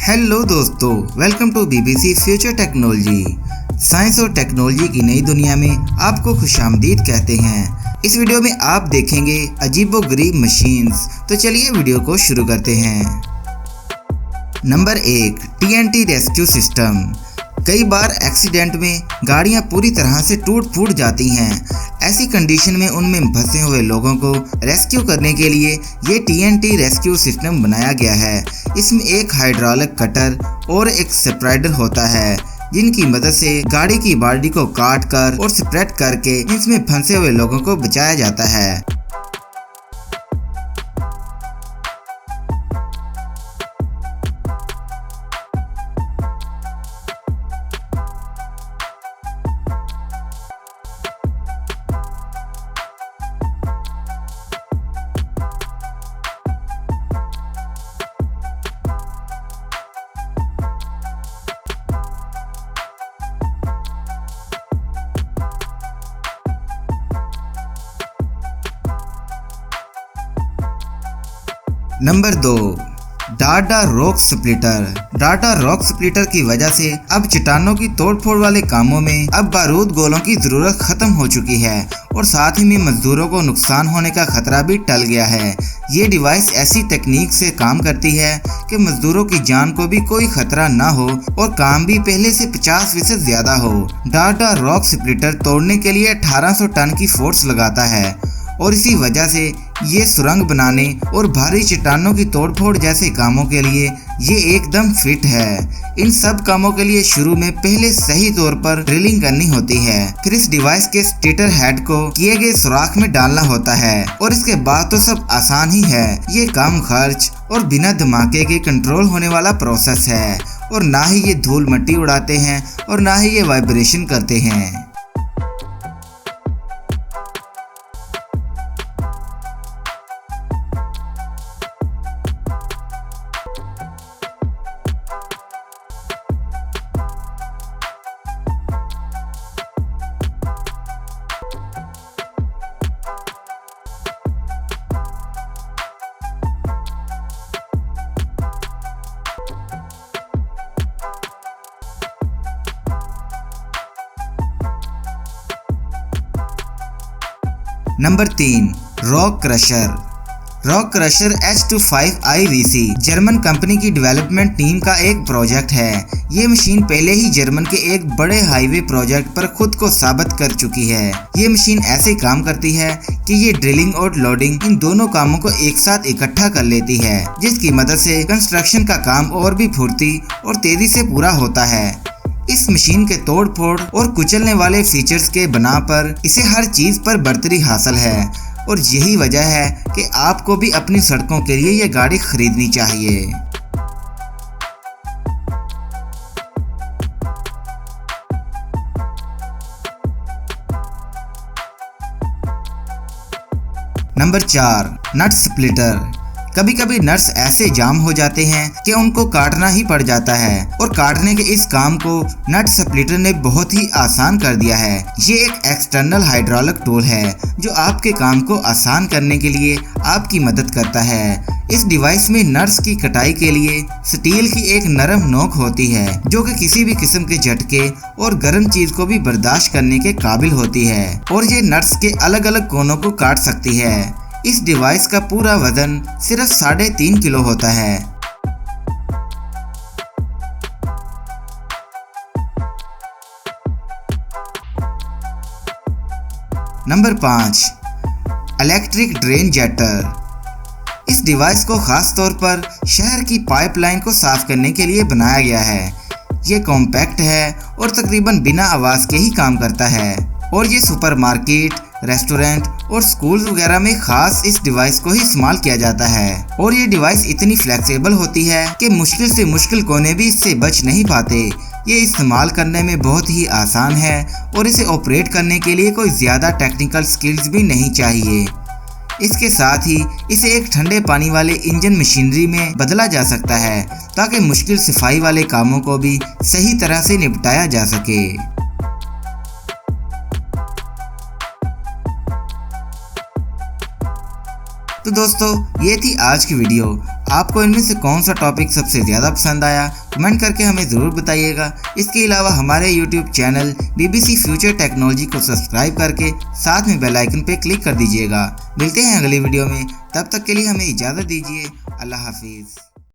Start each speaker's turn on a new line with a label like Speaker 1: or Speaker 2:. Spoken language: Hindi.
Speaker 1: हेलो दोस्तों, welcome to BBC future technology. Science और टेक्नोलॉजी की नई दुनिया में आपको खुशामदीद कहते हैं। इस वीडियो में आप देखेंगे अजीबोगरीब मशीन्स। तो चलिए वीडियो को शुरू करते हैं। Number 1, TNT rescue system. कई बार एक्सीडेंट में गाड़ियां पूरी तरह से टूट फूट जाती हैं। ऐसी कंडीशन में उनमें फंसे हुए लोगों को रेस्क्यू करने के लिए ये TNT रेस्क्यू सिस्टम बनाया गया है। इसमें एक हाइड्रोलिक कटर और एक स्प्रेडर होता है, जिनकी मदद से गाड़ी की बॉडी को काट कर और स्प्रेड करके इसमें फंसे हुए लोगों को बचाया जाता है। Number 2, data rock splitter. Data rock splitter की वजह से अब चट्टानों की तोड़फोड़ वाले कामों में अब बारूद गोलों की जरूरत खत्म हो चुकी है और साथ ही में मजदूरों को नुकसान होने का खतरा भी टल गया है। ये डिवाइस ऐसी तकनीक से काम करती है कि मजदूरों की जान को भी कोई खतरा ना हो और काम भी पहले से 50% ज्यादा हो। डाटा रॉक स्प्लिटर तोड़ने के लिए 1800 टन की फोर्स लगाता है और इसी वजह से ये सुरंग बनाने और भारी चट्टानों की तोड़फोड़ जैसे कामों के लिए ये एकदम फिट है। इन सब कामों के लिए शुरू में पहले सही तौर पर ड्रिलिंग करनी होती है, फिर इस डिवाइस के स्टेटर हेड को किए गए सुराख में डालना होता है और इसके बाद तो सब आसान ही है। ये कम खर्च और बिना धमाके के कंट्रोल होने वाला प्रोसेस है और ना ही ये धूल मिट्टी उड़ाते हैं और ना ही ये वाइब्रेशन करते हैं। Number 3, rock crusher. Rock crusher H25IVC German company की डेवलपमेंट टीम का एक प्रोजेक्ट है। ये मशीन पहले ही जर्मन के एक बड़े हाईवे प्रोजेक्ट पर खुद को साबित कर चुकी है। ये मशीन ऐसे काम करती है कि ये ड्रिलिंग और लोडिंग इन दोनों कामों को एक साथ इकट्ठा कर लेती है, जिसकी मदद से कंस्ट्रक्शन का काम और भी फुर्ती और तेजी से पूरा होता है। इस मशीन के तोड़ फोड़ और कुचलने वाले फीचर्स के बना पर इसे हर चीज पर बढ़तरी हासिल है और यही वजह है कि आपको भी अपनी सड़कों के लिए यह गाड़ी खरीदनी चाहिए। नंबर 4, नट स्प्लिटर। कभी कभी नट्स ऐसे जाम हो जाते हैं कि उनको काटना ही पड़ जाता है और काटने के इस काम को नट स्प्लिटर ने बहुत ही आसान कर दिया है। ये एक एक्सटर्नल हाइड्रोलिक टूल है जो आपके काम को आसान करने के लिए आपकी मदद करता है। इस डिवाइस में नट्स की कटाई के लिए स्टील की एक नरम नोक होती है जो कि किसी भी किस्म के झटके और गर्म चीज को भी बर्दाश्त करने के काबिल होती है और ये नट्स के अलग अलग कोनों को काट सकती है। इस डिवाइस का पूरा वजन सिर्फ 3.5 किलो होता है। Number 5, electric drain jetter. इस डिवाइस को खास तौर पर शहर की पाइपलाइन को साफ करने के लिए बनाया गया है। ये कॉम्पैक्ट है और तकरीबन बिना आवाज के ही काम करता है और ये सुपरमार्केट, रेस्टोरेंट और स्कूल वगैरह में खास इस डिवाइस को ही इस्तेमाल किया जाता है और ये डिवाइस इतनी फ्लेक्सिबल होती है कि मुश्किल से मुश्किल कोने भी इससे बच नहीं पाते। ये इस्तेमाल करने में बहुत ही आसान है और इसे ऑपरेट करने के लिए कोई ज़्यादा टेक्निकल स्किल्स भी नहीं चाहिए। इसके साथ ही इसे एक ठंडे पानी वाले इंजन मशीनरी में बदला जा सकता है ताकि मुश्किल सफाई वाले कामों को भी सही तरह से निपटाया जा सके। तो दोस्तों ये थी आज की वीडियो। आपको इनमें से कौन सा टॉपिक सबसे ज़्यादा पसंद आया, कमेंट करके हमें ज़रूर बताइएगा। इसके अलावा हमारे YouTube channel BBC future technology को सब्सक्राइब करके साथ में बेल आइकन पे क्लिक कर दीजिएगा। मिलते हैं अगली वीडियो में, तब तक के लिए हमें इजाज़त दीजिए। अल्लाह हाफिज़।